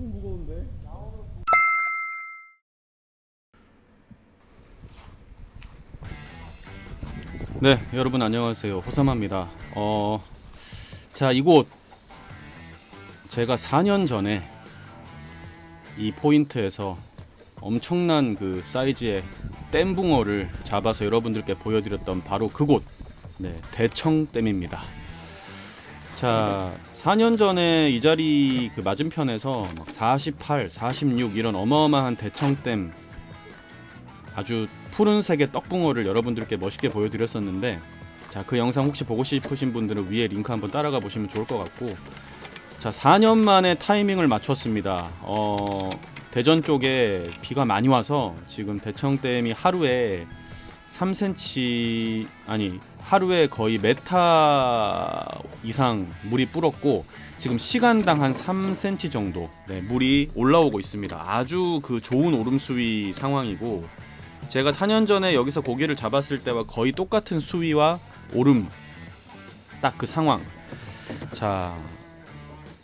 엄청 무거운데? 네, 여러분 안녕하세요. 호사마입니다. 자, 이곳 제가 4년 전에 이 포인트에서 엄청난 그 사이즈의 댐붕어를 잡아서 여러분들께 보여드렸던 바로 그곳, 네, 대청댐입니다. 자, 4년 전에 이 자리 그 맞은편에서 48, 46 이런 어마어마한 대청댐, 아주 푸른색의 떡붕어를 여러분들께 멋있게 보여드렸었는데, 자, 그 영상 혹시 보고 싶으신 분들은 위에 링크 한번 따라가 보시면 좋을 것 같고, 자, 4년 만에 타이밍을 맞췄습니다. 대전 쪽에 비가 많이 와서 지금 대청댐이 하루에 3cm, 아니 하루에 거의 메타 이상 물이 불었고, 지금 시간당 한 3cm 정도, 네, 물이 올라오고 있습니다. 아주 그 좋은 오름 수위 상황이고, 제가 4년 전에 여기서 고기를 잡았을 때와 거의 똑같은 수위와 오름, 딱 그 상황. 자,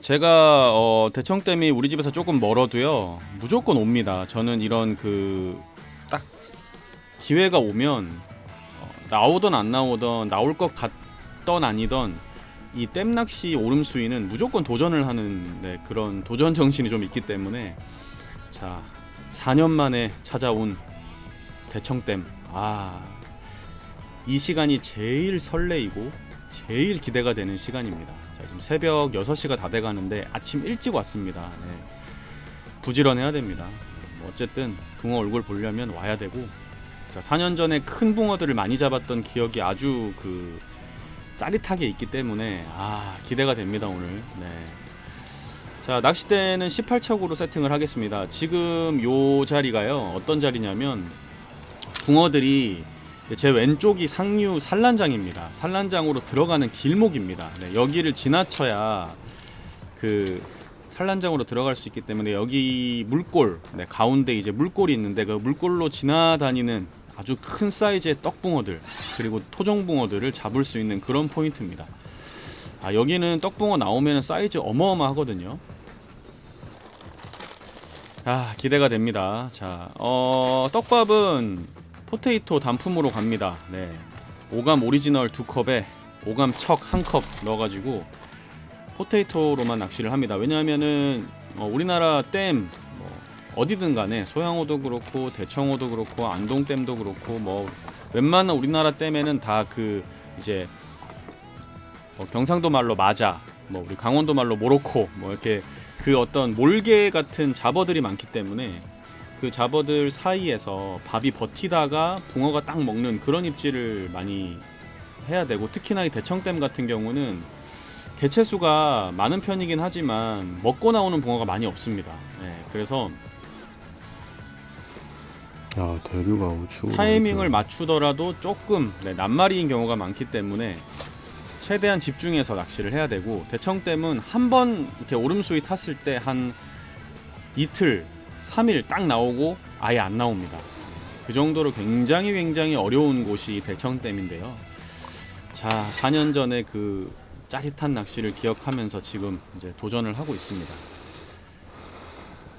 제가 대청댐이 우리 집에서 조금 멀어도요 무조건 옵니다. 저는 이런 그 딱 기회가 오면 나오던 안 나오던, 나올 것 같던 아니던, 이 댐낚시 오름 수위는 무조건 도전을 하는, 네, 그런 도전 정신이 좀 있기 때문에, 자, 4년 만에 찾아온 대청댐, 이 시간이 제일 설레이고 제일 기대가 되는 시간입니다. 자, 지금 새벽 6시가 다 돼가는데 아침 일찍 왔습니다. 네. 부지런해야 됩니다. 어쨌든 붕어 얼굴 보려면 와야 되고, 자, 4년 전에 큰 붕어들을 많이 잡았던 기억이 아주 그 짜릿하게 있기 때문에 기대가 됩니다 오늘. 네. 자, 낚싯대는 18척으로 세팅을 하겠습니다. 지금 요 자리가요 어떤 자리냐면, 붕어들이 제 왼쪽이 상류 산란장입니다. 산란장으로 들어가는 길목입니다. 네, 여기를 지나쳐야 그 산란장으로 들어갈 수 있기 때문에, 여기 물골, 네, 가운데 이제 물골이 있는데, 그 물골로 지나다니는 아주 큰 사이즈의 떡붕어들, 그리고 토종붕어들을 잡을 수 있는 그런 포인트입니다. 여기는 떡붕어 나오면 사이즈 어마어마하거든요. 기대가 됩니다. 자, 떡밥은 포테이토 단품으로 갑니다. 네, 오감 오리지널 2컵에 오감 척 1컵 넣어가지고 포테이토로만 낚시를 합니다. 왜냐하면은 우리나라 댐 어디든 간에 소양호도 그렇고 대청호도 그렇고 안동댐도 그렇고 웬만한 우리나라 댐에는 다 그 이제 경상도 말로 마자, 우리 강원도 말로 모로코, 이렇게 그 어떤 몰개 같은 잡어들이 많기 때문에, 그 잡어들 사이에서 밥이 버티다가 붕어가 딱 먹는 그런 입질을 많이 해야 되고, 특히나 이 대청댐 같은 경우는 개체수가 많은 편이긴 하지만 먹고 나오는 붕어가 많이 없습니다. 네, 그래서 대류가 우측으로 타이밍을 맞추더라도 조금 낱마리인 경우가 많기 때문에 최대한 집중해서 낚시를 해야 되고, 대청댐은 한번 이렇게 오름수위 탔을 때 한 이틀 3일 딱 나오고 아예 안 나옵니다. 그 정도로 굉장히 어려운 곳이 대청댐인데요. 자, 4년 전에 그 짜릿한 낚시를 기억하면서 지금 이제 도전을 하고 있습니다.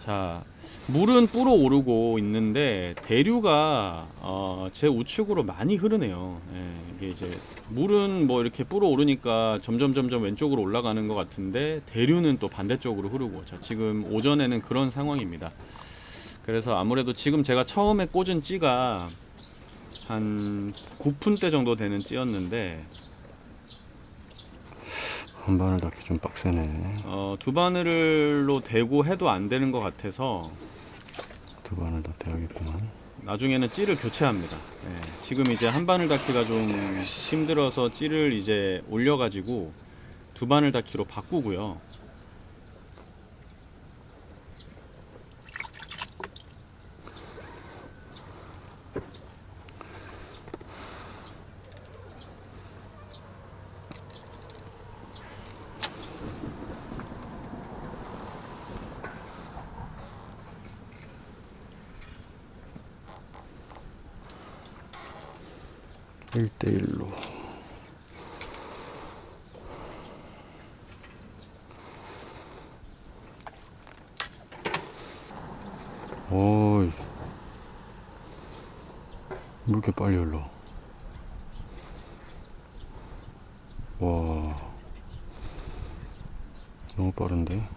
자, 물은 불어 오르고 있는데 대류가 제 우측으로 많이 흐르네요. 이게 이제 물은 이렇게 불어 오르니까 점점 왼쪽으로 올라가는 것 같은데, 대류는 또 반대쪽으로 흐르고, 자, 지금 오전에는 그런 상황입니다. 그래서 아무래도 지금 제가 처음에 꽂은 찌가 한 9푼대 정도 되는 찌였는데, 한 바늘 닿기 좀 빡세네. 두 바늘로 대고 해도 안 되는 것 같아서 두 바늘 다 대야겠구만. 나중에는 찌를 교체합니다. 지금 이제 한 바늘 닿기가 좀 힘들어서 찌를 이제 올려가지고 두 바늘 닿기로 바꾸고요. (1대1로) 어이, 왜 이렇게 빨리 흘러? 와, 너무 빠른데?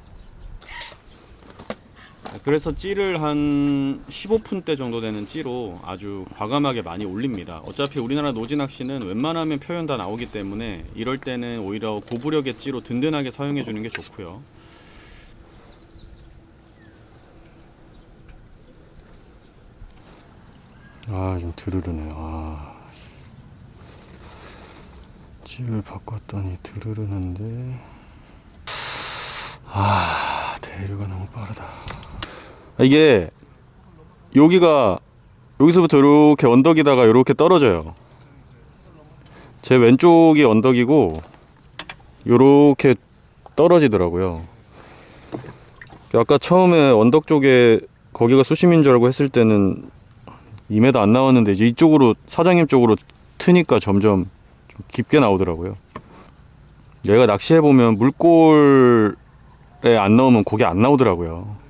그래서 찌를 한 15분대 정도 되는 찌로 아주 과감하게 많이 올립니다. 어차피 우리나라 노지 낚시는 웬만하면 표현 다 나오기 때문에 이럴 때는 오히려 고부력의 찌로 든든하게 사용해 주는 게 좋고요. 아, 좀 드르르네. 아, 찌를 바꿨더니 드르르는데. 아, 대류가 너무 빠르다. 이게 여기서부터 이렇게 언덕이다가 이렇게 떨어져요. 제 왼쪽이 언덕이고 이렇게 떨어지더라고요. 아까 처음에 언덕 쪽에 거기가 수심인 줄 알고 했을 때는 2m 안 나왔는데 이제 이쪽으로 사장님 쪽으로 트니까 점점 좀 깊게 나오더라고요. 얘가 낚시해 보면 물골에 안 나오면 고기 안 나오더라고요.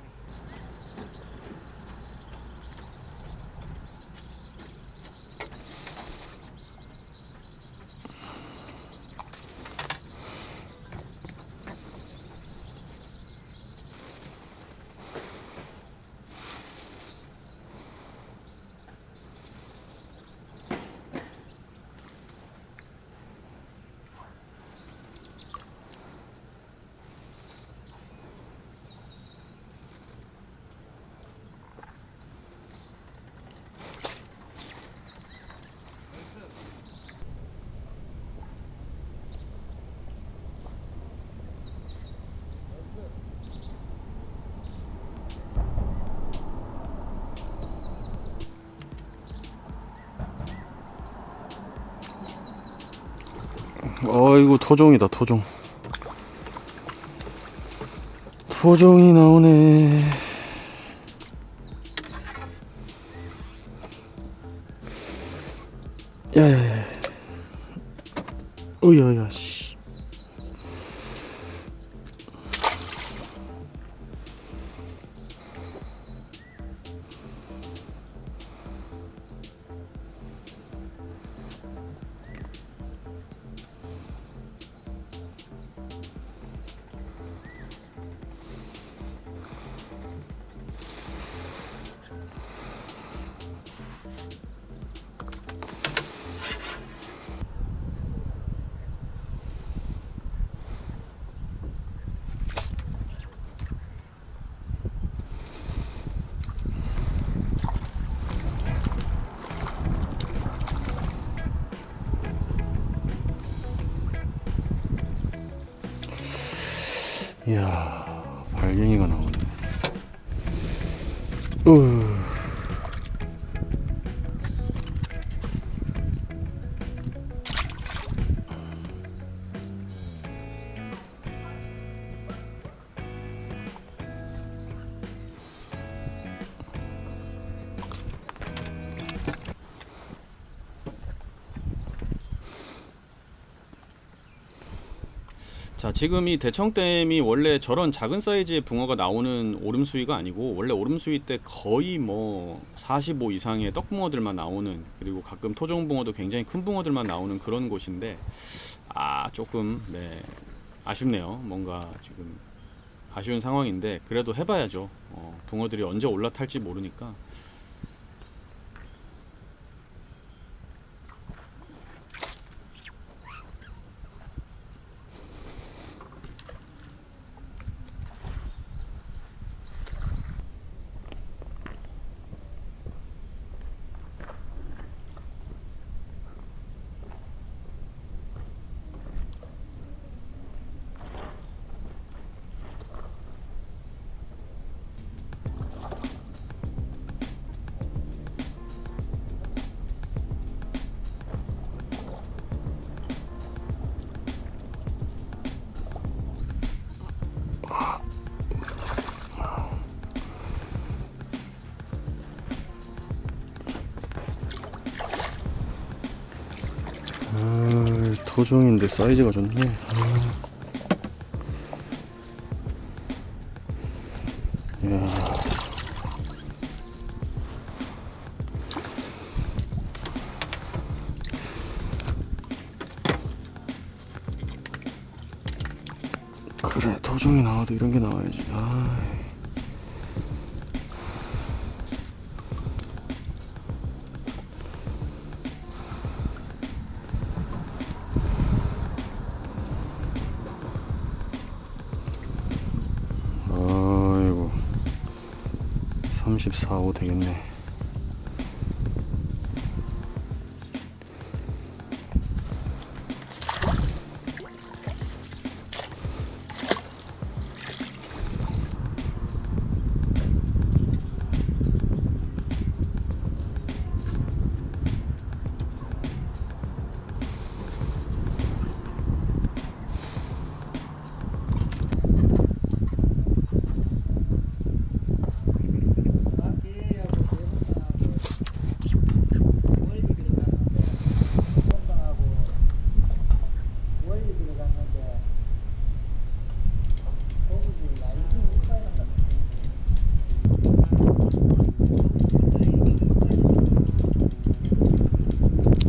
어이구, 토종이다, 토종. 토종이 나오네. 야야야. 으야야, 씨. 이야, 발갱이가 나오네. 자, 지금 이 대청댐이 원래 저런 작은 사이즈의 붕어가 나오는 오름수위가 아니고 원래 오름수위 때 거의 뭐 45 이상의 떡붕어들만 나오는, 그리고 가끔 토종붕어도 굉장히 큰 붕어들만 나오는 그런 곳인데, 조금 아쉽네요. 뭔가 지금 아쉬운 상황인데 그래도 해봐야죠. 붕어들이 언제 올라탈지 모르니까. 토종인데 사이즈가 좋네. 이야. 그래, 토종이 나와도 이런 게 나와야지. 아. 아이고, 34호 되겠네.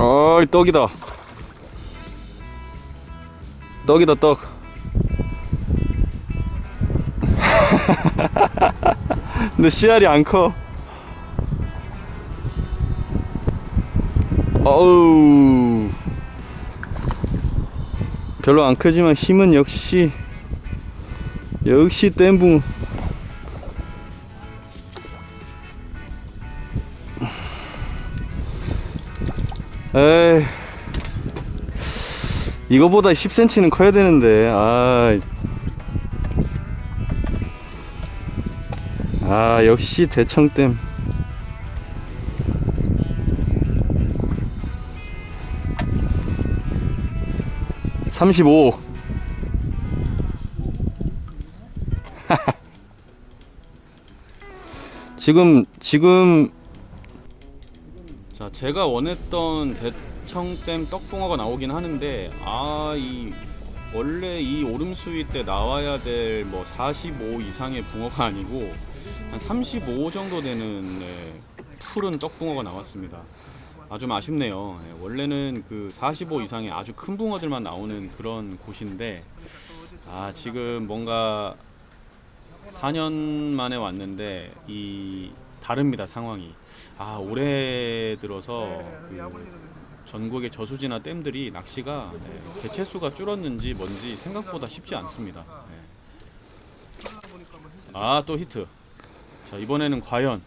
아이, 떡이다. 떡이다, 떡. 근데 씨알이 안 커. 어우, 별로 안 크지만 힘은 역시 땜붕. 에이, 이거보다 10cm는 커야 되는데. 역시 대청댐. (35) 지금 자, 제가 원했던 대청댐 떡붕어가 나오긴 하는데, 원래 이 오름수위 때 나와야 될 뭐 45 이상의 붕어가 아니고 한 35 정도 되는 푸른 떡붕어가 나왔습니다. 좀 아쉽네요. 원래는 그 45 이상의 아주 큰 붕어들만 나오는 그런 곳인데, 지금 뭔가 4년 만에 왔는데 다릅니다, 상황이. 올해 들어서 전국의 저수지나 댐들이 낚시가 개체수가 줄었는지 뭔지 생각보다 쉽지 않습니다. 또 히트. 자, 이번에는 과연.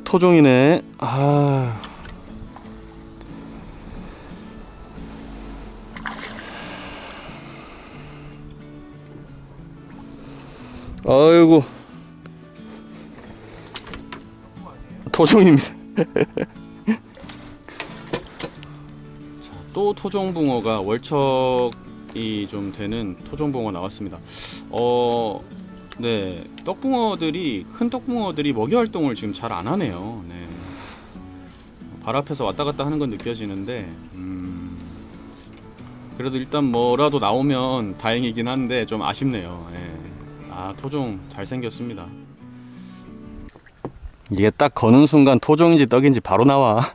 토종이네. 아이고, 토종입니다. 또 토종붕어가 월척이 좀 되는 토종붕어 나왔습니다. 네, 큰 떡붕어들이 먹이 활동을 지금 잘 안 하네요. 네. 발 앞에서 왔다 갔다 하는 건 느껴지는데, 그래도 일단 뭐라도 나오면 다행이긴 한데 좀 아쉽네요. 네. 토종 잘생겼습니다. 이게 딱 거는 순간 토종인지 떡인지 바로 나와.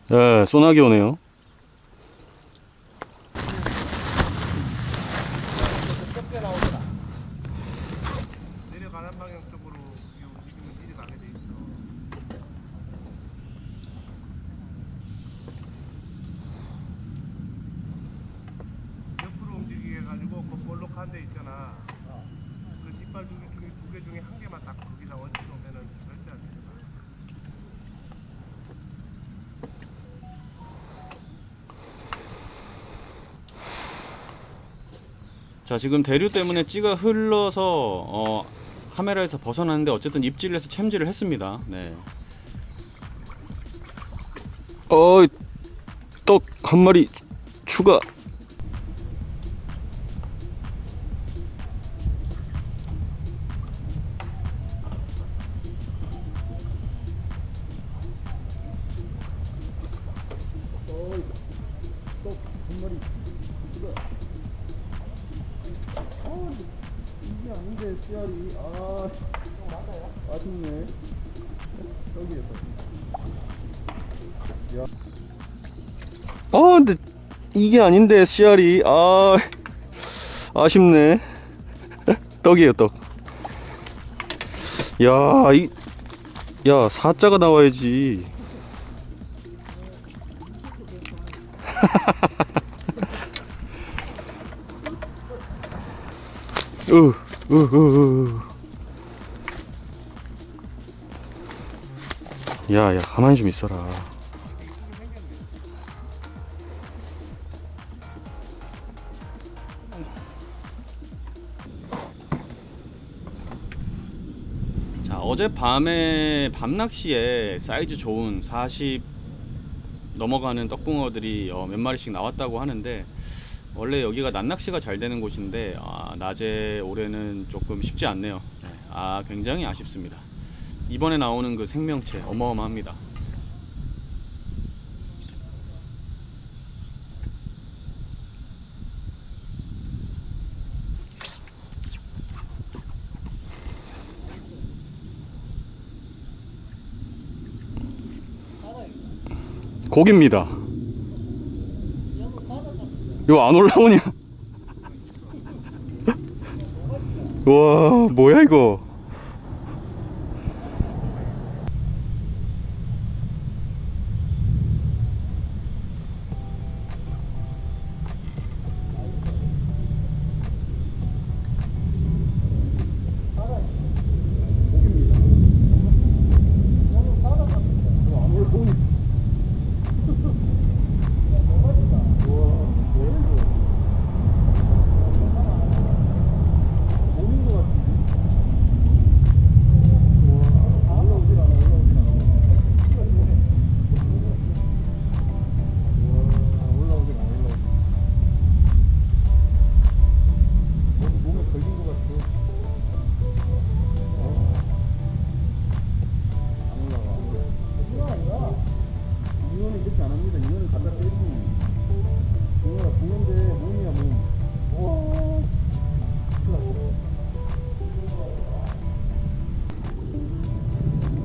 네, 소나기 오네요. 내려가는 방향 쪽으로 움직이면 미리 가게 돼 있어. 옆으로 움직이게 해가지고 그 볼록한 데 있잖아. 그 뒷발 두 개 중에 한 개만 딱 거기다 얹혀놓으면은 절대 안 돼. 자, 지금 대류 때문에 찌가 흘러서 카메라에서 벗어났는데 어쨌든 입질해서 챔질을 했습니다. 네. 떡 한 마리 추가. 이게 아닌데 씨알이 아쉽네. 근데 이게 아닌데 씨알이 아쉽네. 떡이에요 떡. 야 사자가 나와야지. 야 가만히 좀 있어라. 자, 어젯밤에 밤낚시에 사이즈 좋은 40 넘어가는 떡붕어들이 몇 마리씩 나왔다고 하는데, 원래 여기가 낮낚시가 잘 되는 곳인데 낮에 올해는 조금 쉽지 않네요. 네, 굉장히 아쉽습니다. 이번에 나오는 그 생명체 어마어마합니다. 고기입니다. 이거 안 올라오냐? 와 뭐야 이거.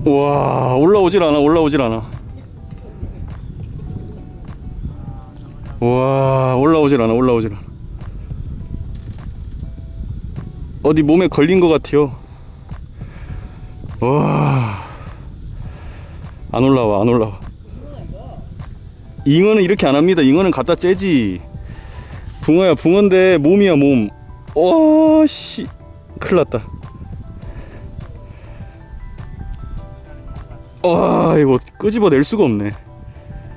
와 올라오질 않아. 와 올라오질 않아. 어디 몸에 걸린 것 같아요. 와 안 올라와. 잉어는 이렇게 안 합니다. 잉어는 갖다 째지. 붕어야 붕어인데 몸이야 몸. 씨 큰일 났다. 이거 끄집어 낼 수가 없네. 야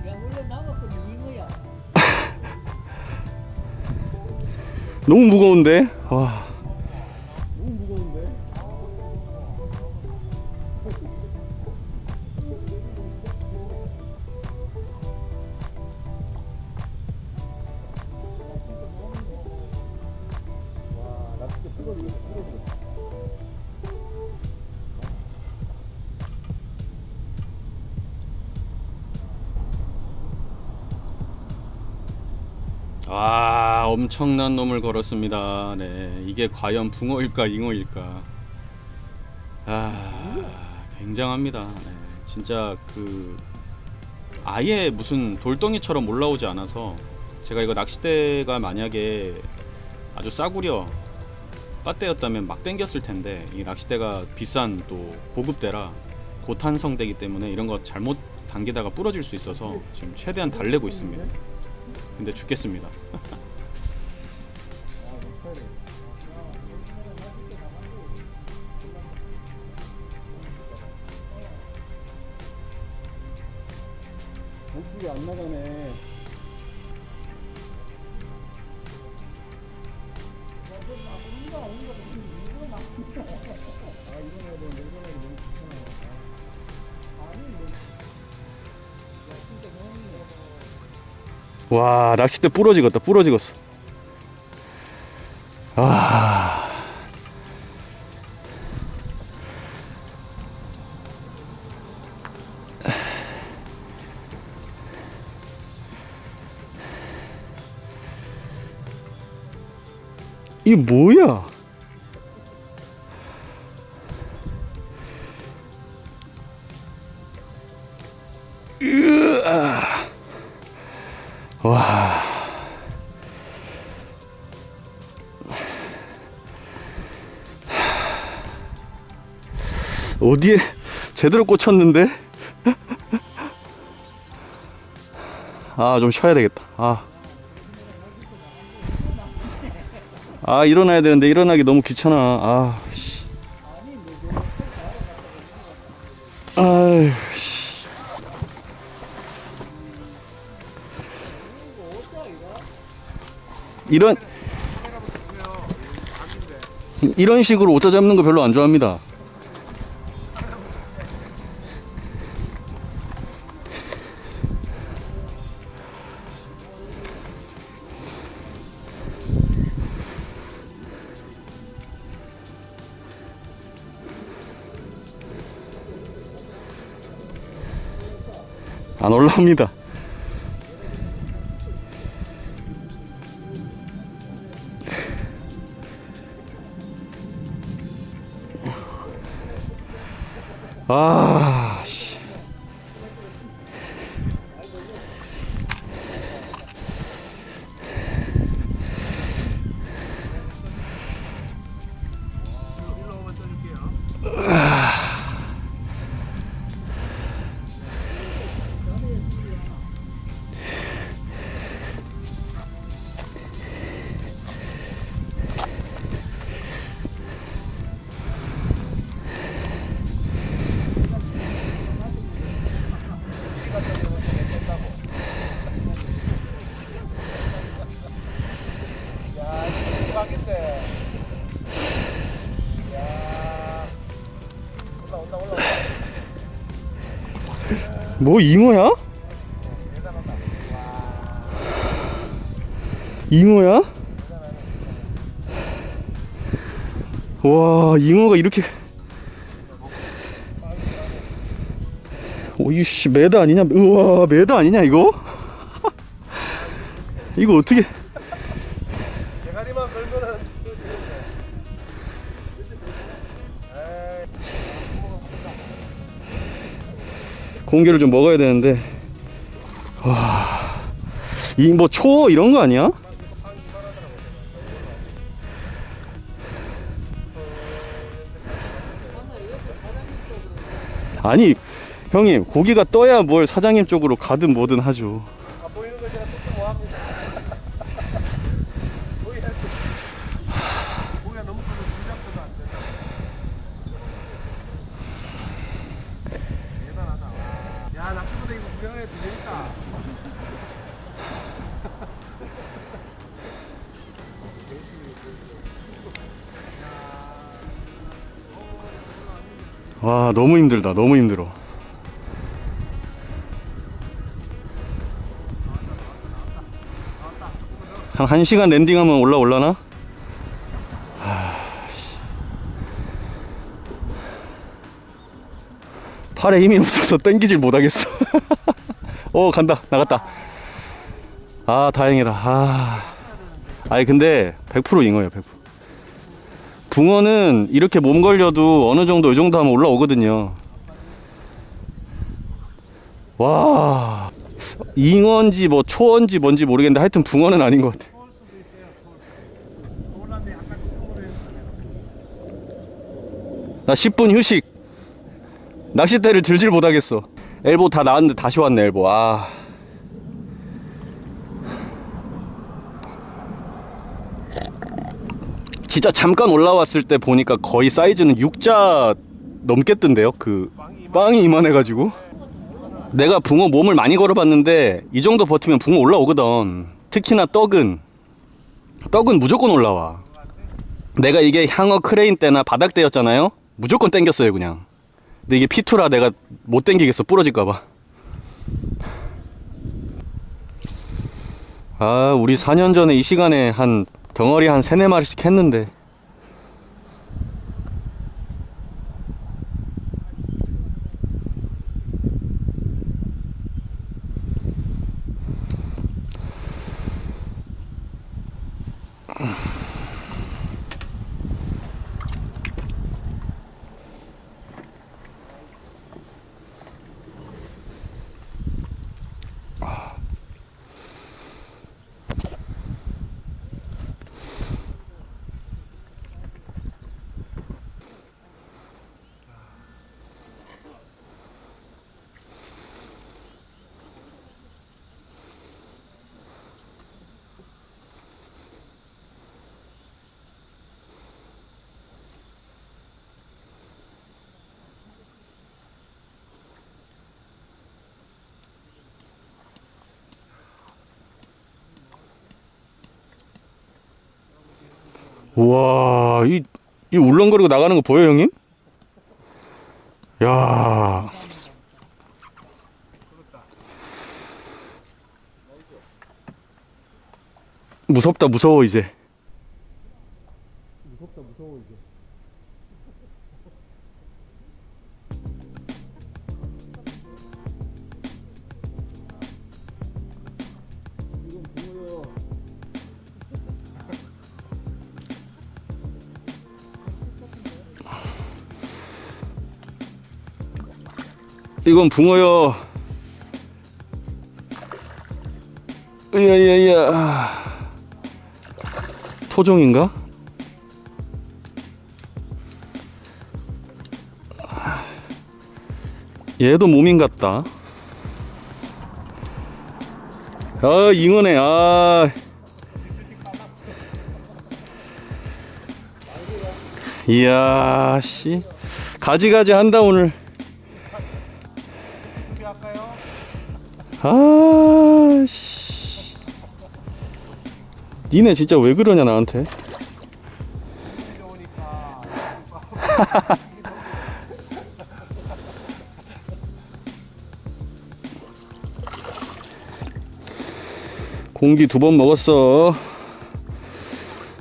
원래 나갔거든 이거야. 너무 무거운데. 와. 너무 무거운데. 나 진짜 부러지겠어. 엄청난 놈을 걸었습니다. 네, 이게 과연 붕어일까 잉어일까. 굉장합니다. 네, 진짜 아예 무슨 돌덩이처럼 올라오지 않아서, 제가 이거 낚싯대가 만약에 아주 싸구려 빠떼였다면 막 당겼을 텐데, 이 낚싯대가 비싼 또 고급대라 고탄성대기 때문에 이런 거 잘못 당기다가 부러질 수 있어서 지금 최대한 달래고 있습니다. 근데 죽겠습니다. 목줄이 안 나가네. 이거는 너무 좋잖아. 아니 뭐. 야 진짜 너무. 와, 낚싯대 부러지겠다, 부러지겠어. 아. 이게 뭐야? 으아. 와. 어디에 제대로 꽂혔는데? 아, 좀 쉬어야 되겠다. 일어나야 되는데 일어나기 너무 귀찮아. 씨. 아휴, 씨. 이런 식으로 오자 잡는 거 별로 안 좋아합니다. 안 올라옵니다. 씨. 일로 오면 떠줄게요. 야, 이거 가겠대. 야, 올라. 뭐 잉어야? 대단하다. 잉어야? 와, 잉어가 이렇게. 오이씨, 매다 아니냐? 우와, 매다 아니냐 이거? 이거 어떻게? 대가리만 걸면은 또 재밌네. 에이, 공기를 좀 먹어야 되는데. 와, 이 뭐 초 이런 거 아니야? 아니, 형님, 고기가 떠야 뭘 사장님 쪽으로 가든 뭐든 하죠. 보이는 거 제가 뚝뚝 모아합니다. 고기가 너무 커서 분장도 안 된다. 대단하다. 와. 야, 낚시보다 이거 구경해도 재밌다. 와, 너무 힘들다, 너무 힘들어. 한 1시간 랜딩하면 올라올라나? 팔에 힘이 없어서 당기질 못하겠어. 간다, 나갔다. 다행이다. 아니 근데 100% 잉어예요, 100%. 붕어는 이렇게 몸 걸려도 어느 정도 이 정도 하면 올라오거든요. 와, 잉어인지 뭐 초어인지 뭔지 모르겠는데 하여튼 붕어는 아닌 것 같아. 서울 수도 있어요. 서울란데 약간 조금으로 했어. 나 10분 휴식. 낚싯대를 들질 못하겠어. 엘보 다 나왔는데 다시 왔네, 엘보. 진짜 잠깐 올라왔을 때 보니까 거의 사이즈는 6자 넘겠던데요. 그 빵이 이만해가지고. 내가 붕어 몸을 많이 걸어봤는데 이 정도 버티면 붕어 올라오거든. 특히나 떡은 무조건 올라와. 내가 이게 향어 크레인 때나 바닥 때였잖아요. 무조건 당겼어요 그냥. 근데 이게 P2라 내가 못 당기겠어, 부러질까봐. 아, 우리 4년 전에 이 시간에 한 덩어리 한 3-4마리씩 했는데. 우와, 이 울렁거리고 나가는 거 보여요, 형님? 야, 무섭다, 무서워, 이제. 무섭다 무서워 이제. 이건 붕어요. 이건 붕어요. 으야야야. 토종인가? 얘도 몸인 같다. 아, 잉어네. 아. 이야, 씨. 가지가지 한다, 오늘. 준비할까요? 아, 씨. 니네 진짜 왜 그러냐, 나한테. 좋으니까. 공기 2번 먹었어.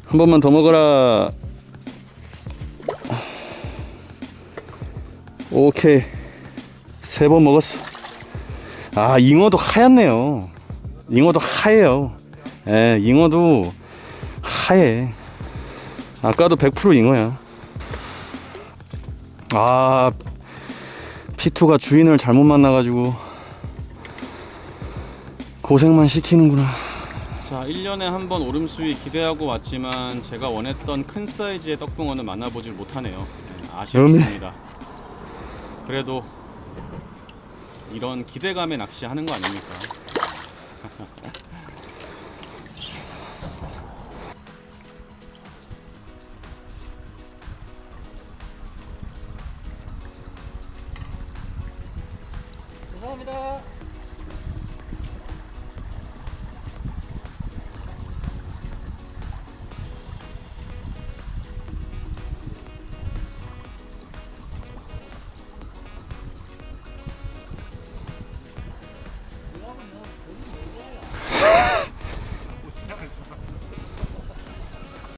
한 번만 더 먹어라. 오케이. 3번 먹었어. 아, 잉어도 하얗네요. 잉어도 하얘요. 예, 잉어도 하얘. 아까도 100% 잉어야. 아, P2가 주인을 잘못 만나가지고 고생만 시키는구나. 자, 1년에 한 번 오름수위 기대하고 왔지만 제가 원했던 큰 사이즈의 떡붕어는 만나보질 못하네요. 네, 아쉽습니다. 그래도 이런 기대감에 낚시하는 거 아닙니까? 감사합니다.